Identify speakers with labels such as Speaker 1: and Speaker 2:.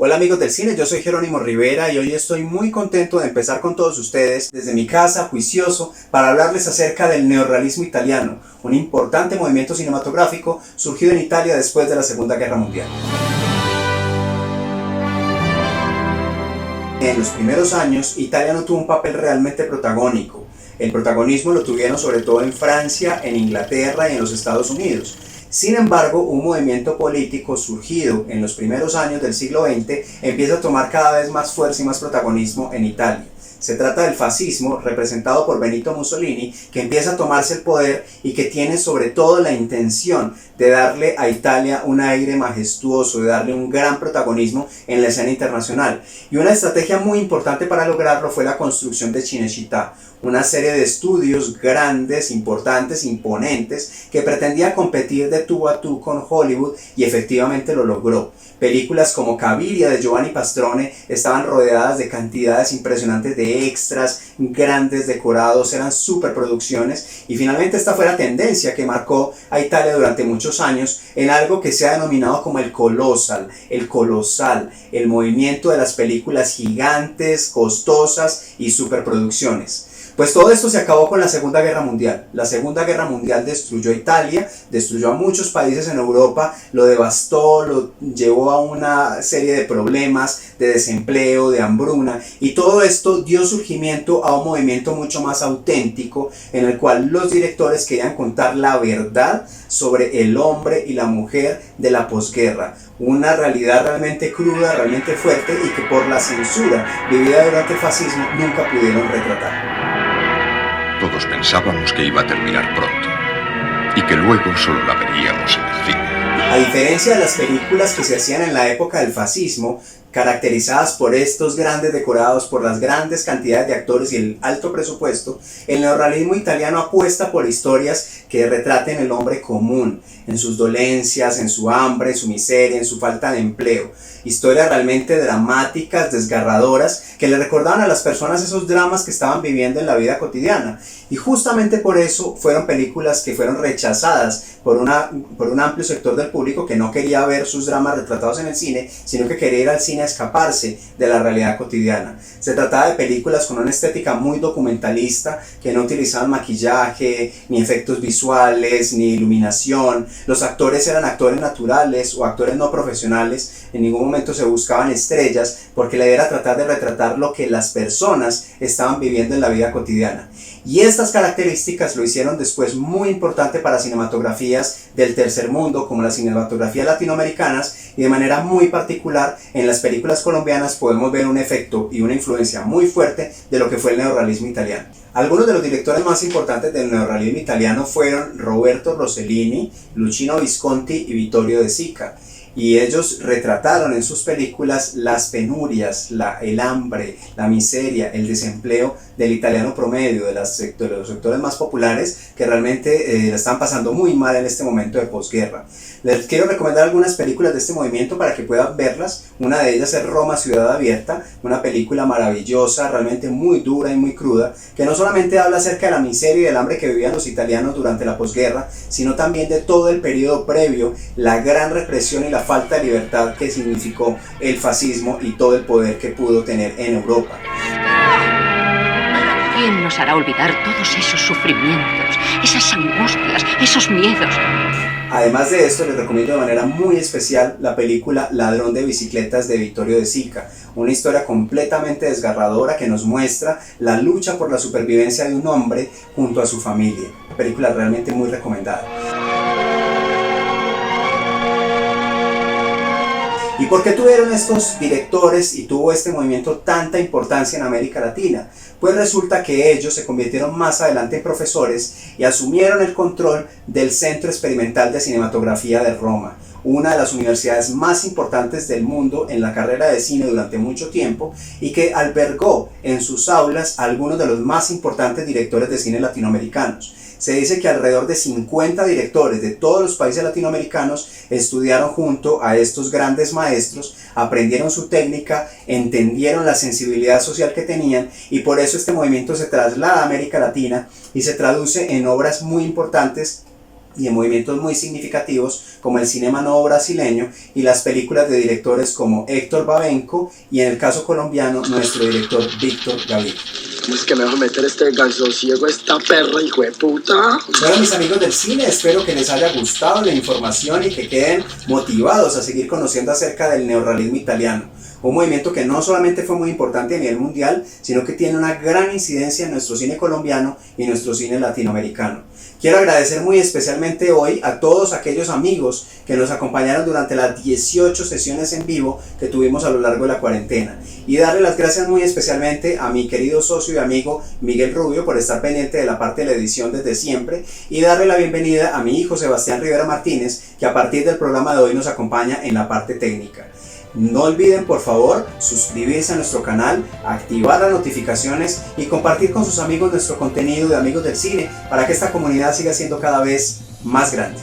Speaker 1: Hola amigos del cine, yo soy Jerónimo Rivera y hoy estoy muy contento de empezar con todos ustedes desde mi casa, juicioso, para hablarles acerca del neorrealismo italiano, un importante movimiento cinematográfico surgido en Italia después de la Segunda Guerra Mundial. En los primeros años, Italia no tuvo un papel realmente protagónico. El protagonismo lo tuvieron sobre todo en Francia, en Inglaterra y en los Estados Unidos. Sin embargo, un movimiento político surgido en los primeros años del siglo XX empieza a tomar cada vez más fuerza y más protagonismo en Italia. Se trata del fascismo, representado por Benito Mussolini, que empieza a tomarse el poder y que tiene sobre todo la intención de darle a Italia un aire majestuoso, de darle un gran protagonismo en la escena internacional. Y una estrategia muy importante para lograrlo fue la construcción de Cinecittà, una serie de estudios grandes, importantes, imponentes, que pretendía competir de tú a tú con Hollywood y efectivamente lo logró. Películas como Cabiria de Giovanni Pastrone estaban rodeadas de cantidades impresionantes de extras, grandes decorados, eran superproducciones y finalmente esta fue la tendencia que marcó a Italia durante muchos años en algo que se ha denominado como el colosal, el colosal, el movimiento de las películas gigantes, costosas y superproducciones. Pues todo esto se acabó con la Segunda Guerra Mundial. La Segunda Guerra Mundial destruyó a Italia, destruyó a muchos países en Europa, lo devastó, lo llevó a una serie de problemas, de desempleo, de hambruna, y todo esto dio surgimiento a un movimiento mucho más auténtico en el cual los directores querían contar la verdad sobre el hombre y la mujer de la posguerra. Una realidad realmente cruda, realmente fuerte y que por la censura vivida durante el fascismo nunca pudieron retratar.
Speaker 2: Todos pensábamos que iba a terminar pronto y que luego solo la veríamos en el cine.
Speaker 1: A diferencia de las películas que se hacían en la época del fascismo, caracterizadas por estos grandes decorados, por las grandes cantidades de actores y el alto presupuesto, el neorrealismo italiano apuesta por historias que retraten el hombre común, en sus dolencias, en su hambre, en su miseria, en su falta de empleo. Historias realmente dramáticas, desgarradoras, que le recordaban a las personas esos dramas que estaban viviendo en la vida cotidiana. Y justamente por eso fueron películas que fueron rechazadas por un amplio sector del público que no quería ver sus dramas retratados en el cine, sino que quería ir al cine a escaparse de la realidad cotidiana. Se trataba de películas con una estética muy documentalista, que no utilizaban maquillaje, ni efectos visuales, ni iluminación. Los actores eran actores naturales o actores no profesionales. En ningún momento se buscaban estrellas, porque la idea era tratar de retratar lo que las personas estaban viviendo en la vida cotidiana. Y estas características lo hicieron después muy importante para cinematografías del tercer mundo, como las cinematografías latinoamericanas, y de manera muy particular en las películas colombianas podemos ver un efecto y una influencia muy fuerte de lo que fue el neorrealismo italiano. Algunos de los directores más importantes del neorrealismo italiano fueron Roberto Rossellini, Luchino Visconti y Vittorio De Sica. Y ellos retrataron en sus películas las penurias, el hambre, la miseria, el desempleo del italiano promedio, de los sectores más populares que realmente la están pasando muy mal en este momento de posguerra. Les quiero recomendar algunas películas de este movimiento para que puedan verlas. Una de ellas es Roma, Ciudad Abierta, una película maravillosa, realmente muy dura y muy cruda, que no solamente habla acerca de la miseria y del hambre que vivían los italianos durante la posguerra, sino también de todo el periodo previo, la gran represión y la falta de libertad que significó el fascismo y todo el poder que pudo tener en Europa.
Speaker 3: ¿Quién nos hará olvidar todos esos sufrimientos, esas angustias, esos miedos?
Speaker 1: Además de esto, les recomiendo de manera muy especial la película Ladrón de bicicletas de Vittorio De Sica, una historia completamente desgarradora que nos muestra la lucha por la supervivencia de un hombre junto a su familia. Una película realmente muy recomendada. ¿Y por qué tuvieron estos directores y tuvo este movimiento tanta importancia en América Latina? Pues resulta que ellos se convirtieron más adelante en profesores y asumieron el control del Centro Experimental de Cinematografía de Roma, una de las universidades más importantes del mundo en la carrera de cine durante mucho tiempo y que albergó en sus aulas a algunos de los más importantes directores de cine latinoamericanos. Se dice que alrededor de 50 directores de todos los países latinoamericanos estudiaron junto a estos grandes maestros, aprendieron su técnica, entendieron la sensibilidad social que tenían y por eso este movimiento se traslada a América Latina y se traduce en obras muy importantes y en movimientos muy significativos como el cinema nuevo brasileño y las películas de directores como Héctor Babenco y en el caso colombiano nuestro director Víctor Gaviria.
Speaker 4: Es que me va a meter este galsosiego a esta perra, hijo de puta.
Speaker 1: Bueno, mis amigos del cine, espero que les haya gustado la información y que queden motivados a seguir conociendo acerca del neorrealismo italiano. Un movimiento que no solamente fue muy importante a nivel mundial, sino que tiene una gran incidencia en nuestro cine colombiano y nuestro cine latinoamericano. Quiero agradecer muy especialmente hoy a todos aquellos amigos que nos acompañaron durante las 18 sesiones en vivo que tuvimos a lo largo de la cuarentena. Y darle las gracias muy especialmente a mi querido socio y amigo Miguel Rubio por estar pendiente de la parte de la edición desde siempre. Y darle la bienvenida a mi hijo Sebastián Rivera Martínez, que a partir del programa de hoy nos acompaña en la parte técnica. No olviden por favor suscribirse a nuestro canal, activar las notificaciones y compartir con sus amigos nuestro contenido de Amigos del Cine para que esta comunidad siga siendo cada vez más grande.